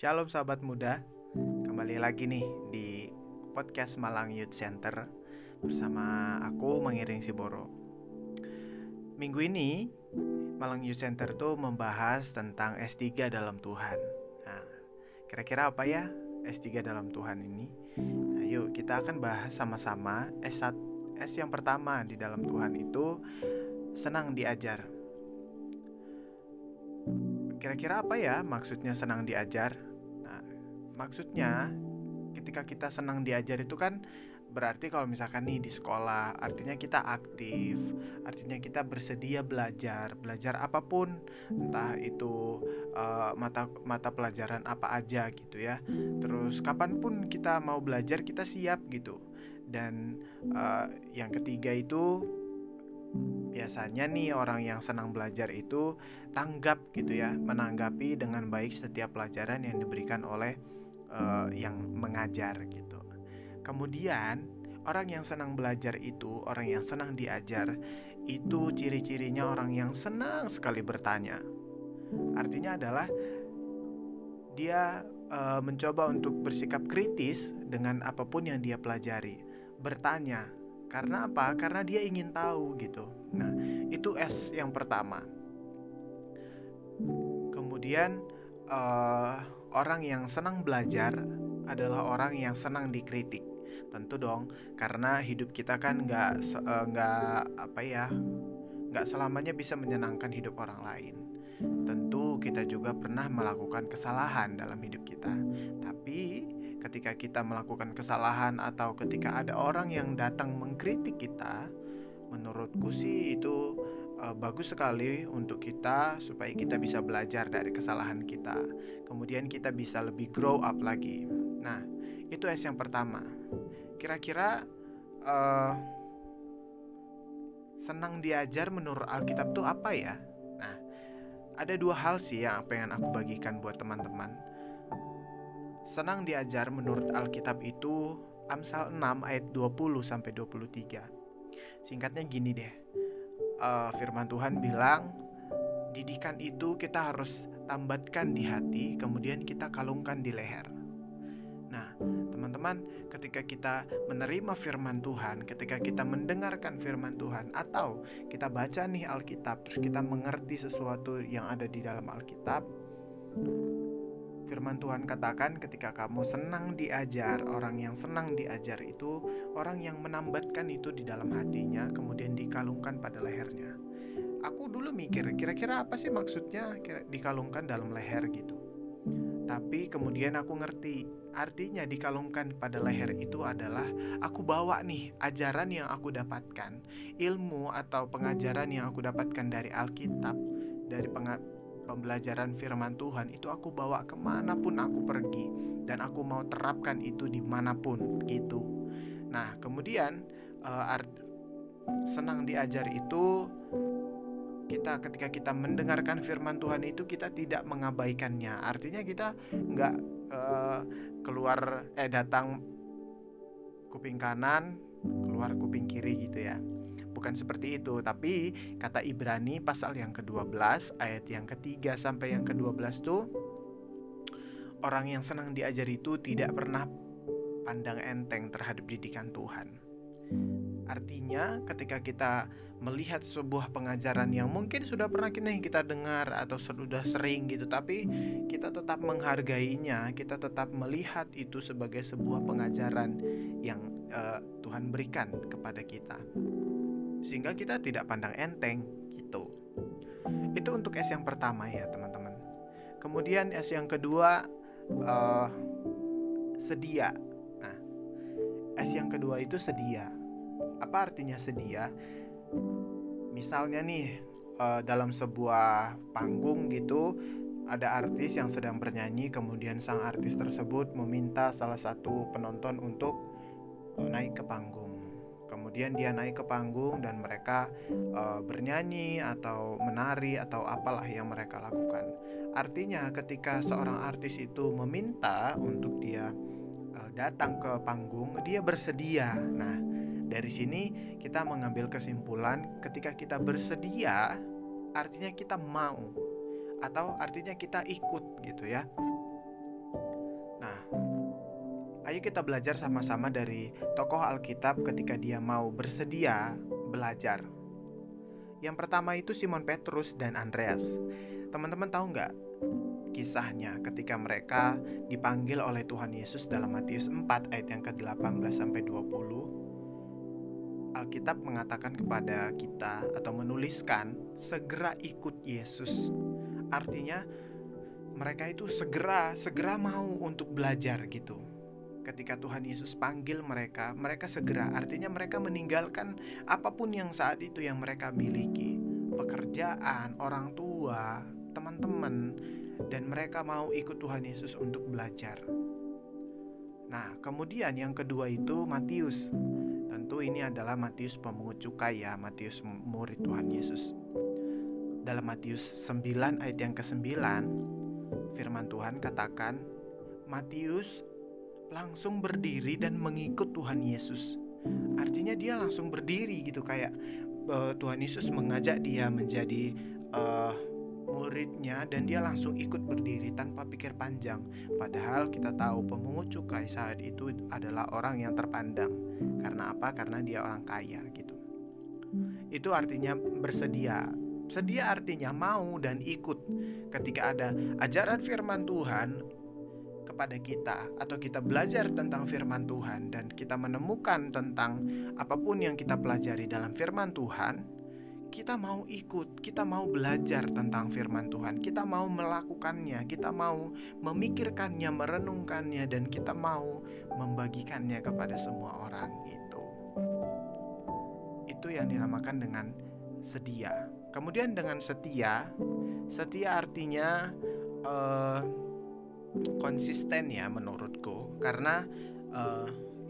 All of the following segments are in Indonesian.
Shalom sahabat muda, kembali lagi nih di podcast Malang Youth Center bersama aku Mengiring Siboro. Minggu ini Malang Youth Center tuh membahas tentang S3 dalam Tuhan. Nah, kira-kira apa ya S3 dalam Tuhan ini? Nah, yuk kita akan bahas sama-sama S yang pertama di dalam Tuhan itu senang diajar. Kira-kira apa ya maksudnya senang diajar? Nah, maksudnya ketika kita senang diajar itu kan berarti kalau misalkan nih di sekolah artinya kita aktif, artinya kita bersedia belajar apapun, entah itu mata pelajaran apa aja gitu ya. Terus kapanpun kita mau belajar kita siap gitu. Dan yang ketiga itu biasanya nih orang yang senang belajar itu tanggap gitu ya, menanggapi dengan baik setiap pelajaran yang diberikan oleh yang mengajar gitu. Kemudian orang yang senang belajar itu, orang yang senang diajar itu ciri-cirinya orang yang senang sekali bertanya. Artinya adalah dia mencoba untuk bersikap kritis dengan apapun yang dia pelajari, bertanya. Karena apa? Karena dia ingin tahu gitu. Nah, itu S yang pertama. Kemudian orang yang senang belajar adalah orang yang senang dikritik. Tentu dong, karena hidup kita kan nggak selamanya bisa menyenangkan hidup orang lain. Tentu kita juga pernah melakukan kesalahan dalam hidup kita. Tapi ketika kita melakukan kesalahan atau ketika ada orang yang datang mengkritik kita, menurutku sih itu bagus sekali untuk kita supaya kita bisa belajar dari kesalahan kita. Kemudian kita bisa lebih grow up lagi. Nah, itu S yang pertama. Kira-kira senang diajar menurut Alkitab itu apa ya? Nah, ada dua hal sih yang pengen aku bagikan buat teman-teman. Senang diajar menurut Alkitab itu Amsal 6 ayat 20 sampai 23. Singkatnya gini deh. Firman Tuhan bilang, didikan itu kita harus tambatkan di hati, kemudian kita kalungkan di leher. Nah, teman-teman, ketika kita menerima firman Tuhan, ketika kita mendengarkan firman Tuhan, atau kita baca nih Alkitab, terus kita mengerti sesuatu yang ada di dalam Alkitab, firman Tuhan katakan ketika kamu senang diajar, orang yang senang diajar itu orang yang menambatkan itu di dalam hatinya, kemudian dikalungkan pada lehernya. Aku dulu mikir, kira-kira apa sih maksudnya dikalungkan dalam leher gitu. Tapi kemudian aku ngerti, artinya dikalungkan pada leher itu adalah aku bawa nih ajaran yang aku dapatkan, ilmu atau pengajaran yang aku dapatkan dari Alkitab, dari pembelajaran firman Tuhan itu aku bawa kemanapun aku pergi, dan aku mau terapkan itu dimanapun gitu. Nah, kemudian senang diajar itu ketika kita mendengarkan firman Tuhan itu kita tidak mengabaikannya. Artinya kita nggak datang kuping kanan keluar kuping kiri gitu ya. Bukan seperti itu, tapi kata Ibrani pasal yang ke-12 ayat yang ke-3 sampai yang ke-12 tuh, orang yang senang diajar itu tidak pernah pandang enteng terhadap didikan Tuhan. Artinya ketika kita melihat sebuah pengajaran yang mungkin sudah pernah kita dengar atau sudah sering gitu, tapi kita tetap menghargainya, kita tetap melihat itu sebagai sebuah pengajaran yang Tuhan berikan kepada kita, sehingga kita tidak pandang enteng gitu. Itu untuk S yang pertama ya teman-teman. Kemudian S yang kedua, sedia. Nah, S yang kedua itu sedia. Apa artinya sedia? Misalnya nih dalam sebuah panggung gitu, ada artis yang sedang bernyanyi, kemudian sang artis tersebut meminta salah satu penonton untuk naik ke panggung. Kemudian dia naik ke panggung dan mereka bernyanyi atau menari atau apalah yang mereka lakukan. Artinya ketika seorang artis itu meminta untuk dia datang ke panggung, dia bersedia. Nah, dari sini kita mengambil kesimpulan ketika kita bersedia, artinya kita mau, atau artinya kita ikut gitu ya. Ayo kita belajar sama-sama dari tokoh Alkitab ketika dia mau bersedia belajar. Yang pertama itu Simon Petrus dan Andreas. Teman-teman tahu nggak kisahnya ketika mereka dipanggil oleh Tuhan Yesus dalam Matius 4 ayat yang ke-18 sampai 20. Alkitab mengatakan kepada kita atau menuliskan segera ikut Yesus. Artinya mereka itu segera mau untuk belajar gitu. Ketika Tuhan Yesus panggil mereka segera, artinya mereka meninggalkan apapun yang saat itu yang mereka miliki, pekerjaan, orang tua, teman-teman, dan mereka mau ikut Tuhan Yesus untuk belajar. Nah, kemudian yang kedua itu Matius. Tentu ini adalah Matius pemungut cukai ya, Matius murid Tuhan Yesus. Dalam Matius 9 ayat yang ke-9, firman Tuhan katakan, Matius langsung berdiri dan mengikut Tuhan Yesus. Artinya dia langsung berdiri gitu, kayak Tuhan Yesus mengajak dia menjadi muridnya dan dia langsung ikut berdiri tanpa pikir panjang. Padahal kita tahu pemungut cukai saat itu adalah orang yang terpandang. Karena apa? Karena dia orang kaya gitu. Itu artinya bersedia. Sedia artinya mau dan ikut. Ketika ada ajaran firman Tuhan kepada kita, atau kita belajar tentang firman Tuhan dan kita menemukan tentang apapun yang kita pelajari dalam firman Tuhan, kita mau ikut, kita mau belajar tentang firman Tuhan, kita mau melakukannya, kita mau memikirkannya, merenungkannya, dan kita mau membagikannya kepada semua orang. Itu yang dinamakan dengan sedia. Kemudian dengan setia artinya konsisten ya menurutku, karena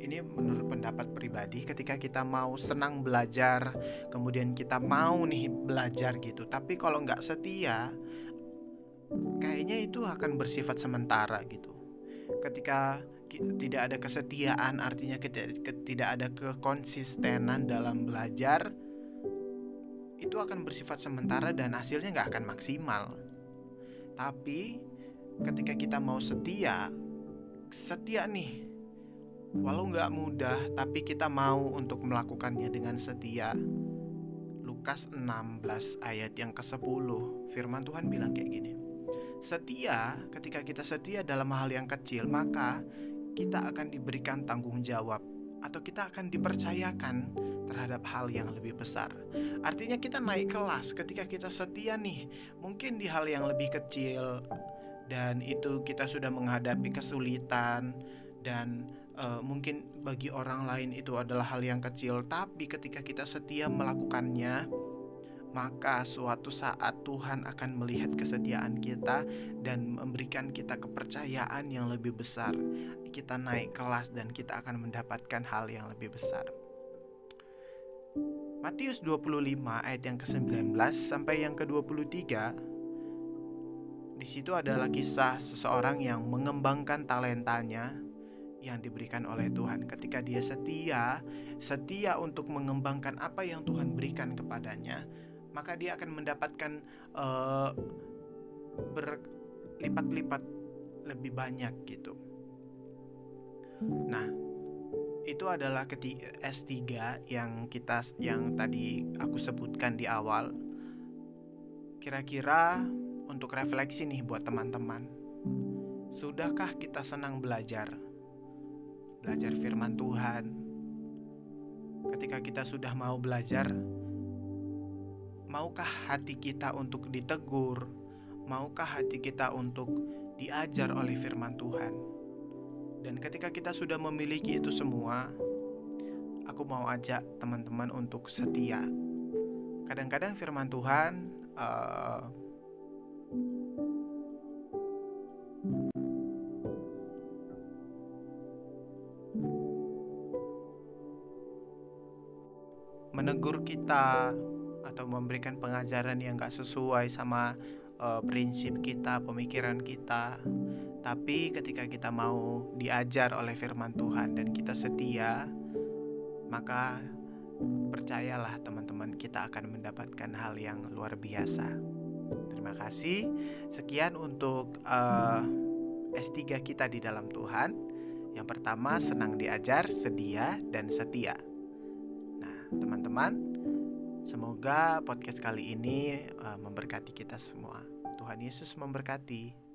ini menurut pendapat pribadi, ketika kita mau senang belajar, kemudian kita mau nih belajar gitu, tapi kalau nggak setia, kayaknya itu akan bersifat sementara gitu. Ketika tidak ada kesetiaan, artinya tidak ada kekonsistenan dalam belajar, itu akan bersifat sementara dan hasilnya nggak akan maksimal. Tapi ketika kita mau setia nih, walau nggak mudah, tapi kita mau untuk melakukannya dengan setia. Lukas 16 ayat yang ke-10, firman Tuhan bilang kayak gini, setia, ketika kita setia dalam hal yang kecil, maka kita akan diberikan tanggung jawab, atau kita akan dipercayakan terhadap hal yang lebih besar. Artinya kita naik kelas ketika kita setia nih, mungkin di hal yang lebih kecil, dan itu kita sudah menghadapi kesulitan, dan mungkin bagi orang lain itu adalah hal yang kecil, tapi ketika kita setia melakukannya, maka suatu saat Tuhan akan melihat kesetiaan kita dan memberikan kita kepercayaan yang lebih besar. Kita naik kelas dan kita akan mendapatkan hal yang lebih besar. Matius 25 ayat yang ke-19 sampai yang ke-23, di situ adalah kisah seseorang yang mengembangkan talentanya yang diberikan oleh Tuhan. Ketika dia setia untuk mengembangkan apa yang Tuhan berikan kepadanya, maka dia akan mendapatkan berlipat-lipat lebih banyak gitu. Nah, itu adalah S3 yang tadi aku sebutkan di awal. Kira-kira untuk refleksi nih buat teman-teman, sudahkah kita senang belajar firman Tuhan? Ketika kita sudah mau belajar, maukah hati kita untuk ditegur? Maukah hati kita untuk diajar oleh firman Tuhan? Dan ketika kita sudah memiliki itu semua, aku mau ajak teman-teman untuk setia. Kadang-kadang firman Tuhan menegur kita atau memberikan pengajaran yang gak sesuai sama prinsip kita, pemikiran kita. Tapi ketika kita mau diajar oleh firman Tuhan dan kita setia, maka percayalah teman-teman, kita akan mendapatkan hal yang luar biasa. Terima kasih. Sekian untuk S3 kita di dalam Tuhan. Yang pertama, senang diajar, sedia, dan setia. Nah, teman-teman, semoga podcast kali ini memberkati kita semua. Tuhan Yesus memberkati.